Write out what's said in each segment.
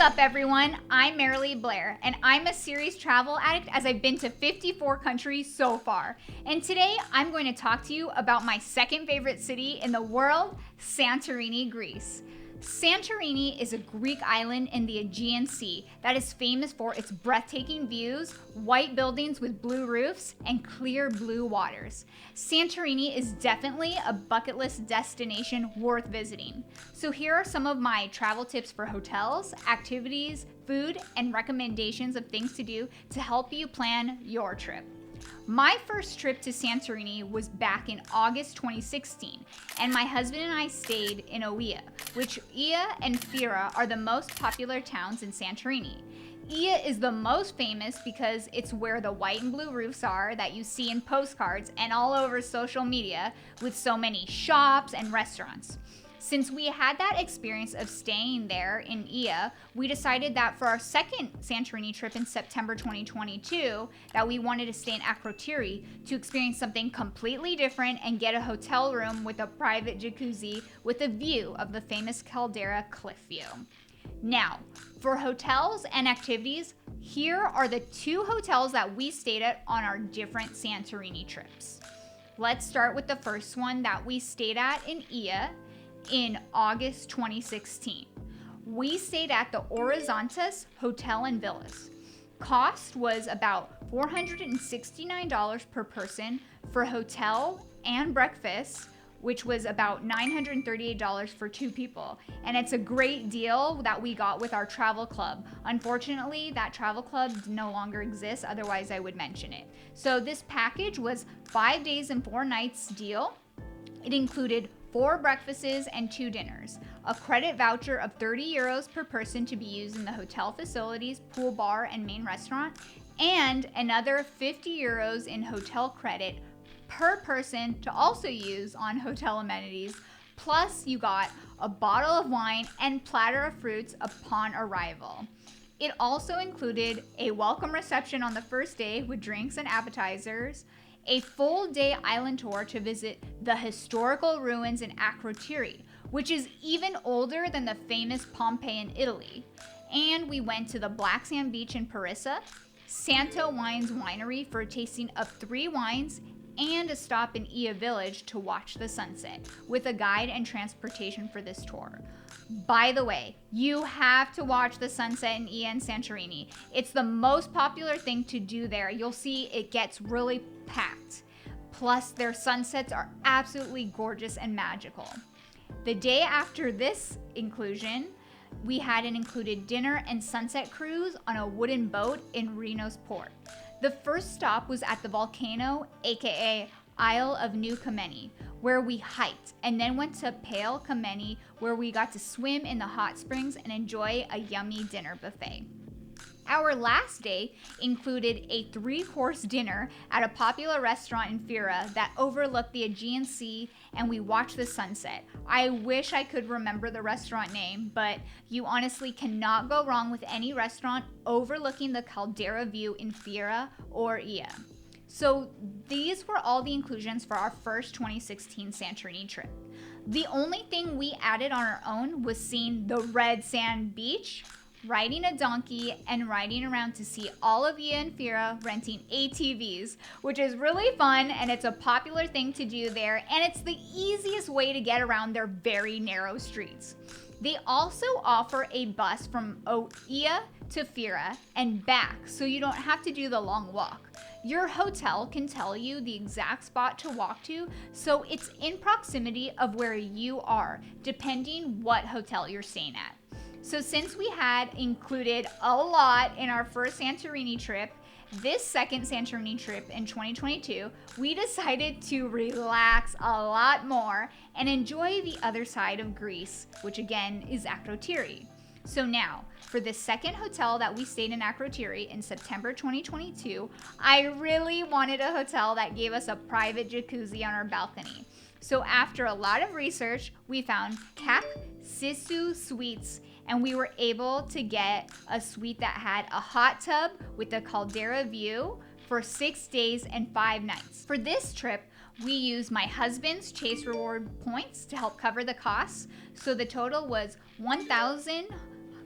up, everyone? I'm Marilee Blair, and I'm a serious travel addict as I've been to 54 countries so far. And today, I'm going to talk to you about my second favorite city in the world, Santorini, Greece. Santorini is a Greek island in the Aegean Sea that is famous for its breathtaking views, white buildings with blue roofs, and clear blue waters. Santorini is definitely a bucket list destination worth visiting. So here are some of my travel tips for hotels, activities, food, and recommendations of things to do to help you plan your trip. My first trip to Santorini was back in August 2016, and my husband and I stayed in Oia, which Oia and Fira are the most popular towns in Santorini. Oia is the most famous because it's where the white and blue roofs are that you see in postcards and all over social media with so many shops and restaurants. Since we had that experience of staying there in Oia, we decided that for our second Santorini trip in September 2022, that we wanted to stay in Akrotiri to experience something completely different and get a hotel room with a private jacuzzi with a view of the famous Caldera cliff view. Now, for hotels and activities, here are the two hotels that we stayed at on our different Santorini trips. Let's start with the first one that we stayed at in Oia in August 2016. We stayed at the Orizontes Hotel and Villas. Cost was about $469 per person for hotel and breakfast, which was about $938 for two people. And it's a great deal that we got with our travel club. Unfortunately, that travel club no longer exists, otherwise I would mention it. So this package was 5 days and 4 nights deal. It included 4 breakfasts and 2 dinners, a credit voucher of €30 per person to be used in the hotel facilities, pool bar, and main restaurant, and another €50 in hotel credit per person to also use on hotel amenities. Plus, you got a bottle of wine and platter of fruits upon arrival. It also included a welcome reception on the first day with drinks and appetizers, a full day island tour to visit the historical ruins in Akrotiri, which is even older than the famous Pompeii in Italy. And we went to the Black Sand Beach in Parissa, Santo Wines Winery for a tasting of 3 wines, and a stop in Oia Village to watch the sunset, with a guide and transportation for this tour. By the way, you have to watch the sunset in Oia and Santorini. It's the most popular thing to do there. You'll see it gets really packed. Plus, their sunsets are absolutely gorgeous and magical. The day after this inclusion, we had an included dinner and sunset cruise on a wooden boat in Reno's port. The first stop was at the volcano, aka Isle of New Kameni, where we hiked, and then went to Pale Kameni, where we got to swim in the hot springs and enjoy a yummy dinner buffet. Our last day included a 3-course dinner at a popular restaurant in Fira that overlooked the Aegean Sea, and we watched the sunset. I wish I could remember the restaurant name, but you honestly cannot go wrong with any restaurant overlooking the Caldera view in Fira or Oia. So these were all the inclusions for our first 2016 Santorini trip. The only thing we added on our own was seeing the red sand beach, riding a donkey, and riding around to see all of Oia and Fira renting ATVs, which is really fun, and it's a popular thing to do there, and it's the easiest way to get around their very narrow streets. They also offer a bus from Oia to Fira and back, so you don't have to do the long walk. Your hotel can tell you the exact spot to walk to, so it's in proximity of where you are, depending what hotel you're staying at. So since we had included a lot in our first Santorini trip, this second Santorini trip in 2022, we decided to relax a lot more and enjoy the other side of Greece, which again is Akrotiri. So now, for the second hotel that we stayed in Akrotiri in September 2022, I really wanted a hotel that gave us a private jacuzzi on our balcony. So after a lot of research, we found Sisu Suites, and we were able to get a suite that had a hot tub with a Caldera view for 6 days and 5 nights. For this trip, we used my husband's Chase Reward points to help cover the costs, so the total was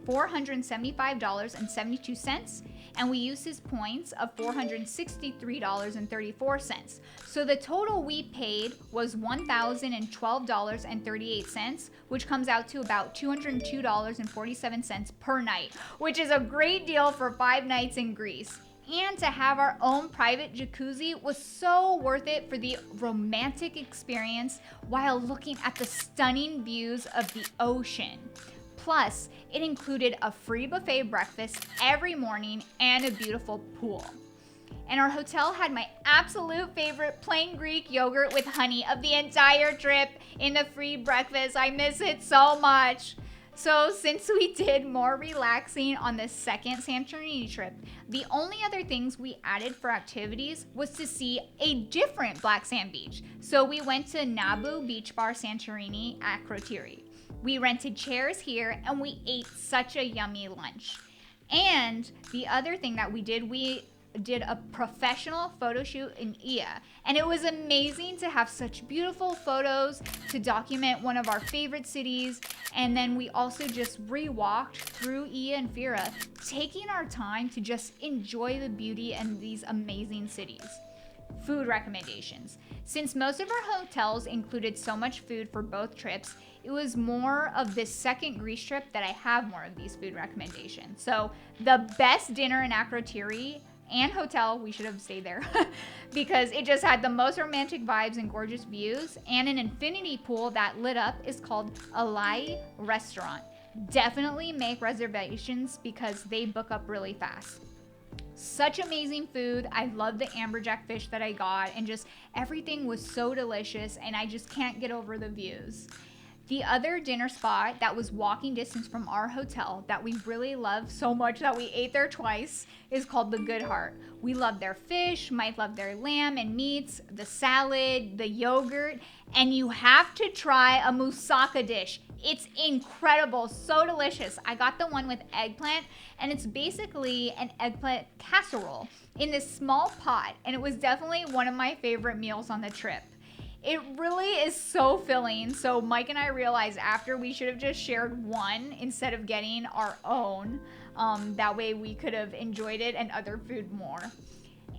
$475.72, and we used his points of $463.34. So the total we paid was $1,012.38, which comes out to about $202.47 per night, which is a great deal for 5 nights in Greece. And to have our own private jacuzzi was so worth it for the romantic experience while looking at the stunning views of the ocean. Plus, it included a free buffet breakfast every morning and a beautiful pool. And our hotel had my absolute favorite plain Greek yogurt with honey of the entire trip in the free breakfast. I miss it so much. So since we did more relaxing on the second Santorini trip, the only other things we added for activities was to see a different black sand beach. So we went to Nabu Beach Bar Santorini at Crotiri. We rented chairs here and we ate such a yummy lunch. And the other thing that we did a professional photo shoot in Ia, and it was amazing to have such beautiful photos to document one of our favorite cities. And then we also just re-walked through Ia and Fira, taking our time to just enjoy the beauty and these amazing cities. Food recommendations. Since most of our hotels included so much food for both trips, it was more of this second Greece trip that I have more of these food recommendations. So the best dinner in Akrotiri and hotel, we should have stayed there because it just had the most romantic vibes and gorgeous views, and an infinity pool that lit up is called Lotsa Restaurant. Definitely make reservations because they book up really fast. Such amazing food. I love the amberjack fish that I got, and just everything was so delicious, and I just can't get over the views. The other dinner spot that was walking distance from our hotel that we really loved so much that we ate there twice is called the Good Heart. We love their fish, Mike loved their lamb and meats, the salad, the yogurt, and you have to try a moussaka dish. It's incredible, so delicious. I got the one with eggplant, and it's basically an eggplant casserole in this small pot, and it was definitely one of my favorite meals on the trip. It really is so filling, so Mike and I realized after we should have just shared one instead of getting our own. That way we could have enjoyed it and other food more.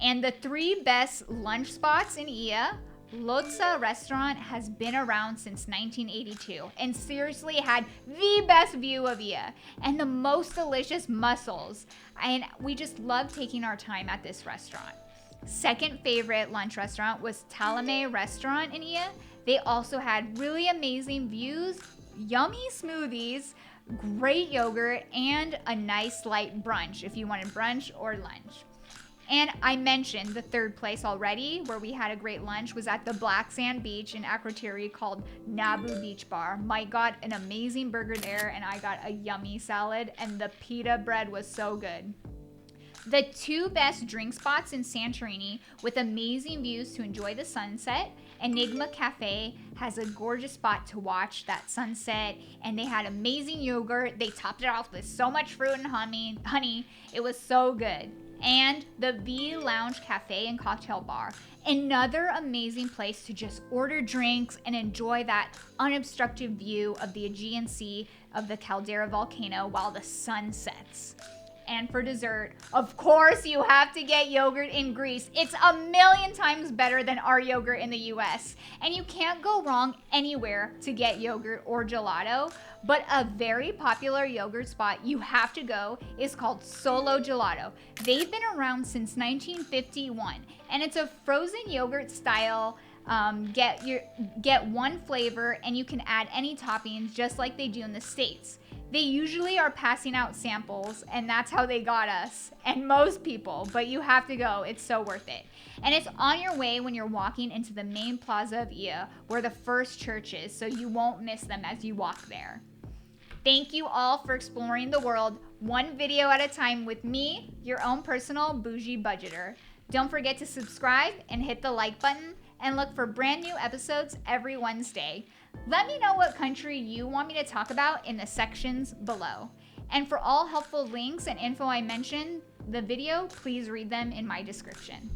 And the 3 best lunch spots in Ia, Lotsa Restaurant has been around since 1982 and seriously had the best view of Ia and the most delicious mussels. And we just love taking our time at this restaurant. Second favorite lunch restaurant was Enigma Restaurant in Ia. They also had really amazing views, yummy smoothies, great yogurt, and a nice light brunch if you wanted brunch or lunch. And I mentioned the third place already where we had a great lunch was at the Black Sand Beach in Akrotiri called Nabu Beach Bar. Mike got an amazing burger there and I got a yummy salad, and the pita bread was so good. The 2 best drink spots in Santorini with amazing views to enjoy the sunset. Enigma Cafe has a gorgeous spot to watch that sunset, and they had amazing yogurt. They topped it off with so much fruit and honey. It was so good. And the V Lounge Cafe and Cocktail Bar. Another amazing place to just order drinks and enjoy that unobstructed view of the Aegean Sea of the Caldera volcano while the sun sets. And for dessert, of course, you have to get yogurt in Greece. It's a million times better than our yogurt in the US. And you can't go wrong anywhere to get yogurt or gelato. But a very popular yogurt spot you have to go is called Solo Gelato. They've been around since 1951. And it's a frozen yogurt style. Get one flavor and you can add any toppings just like they do in the States. They usually are passing out samples, and that's how they got us and most people, but you have to go. It's so worth it. And it's on your way when you're walking into the main plaza of Ia, where the first church is, so you won't miss them as you walk there. Thank you all for exploring the world one video at a time with me, your own personal bougie budgeter. Don't forget to subscribe and hit the like button, and look for brand new episodes every Wednesday. Let me know what country you want me to talk about in the sections below. And for all helpful links and info I mentioned the video, please read them in my description.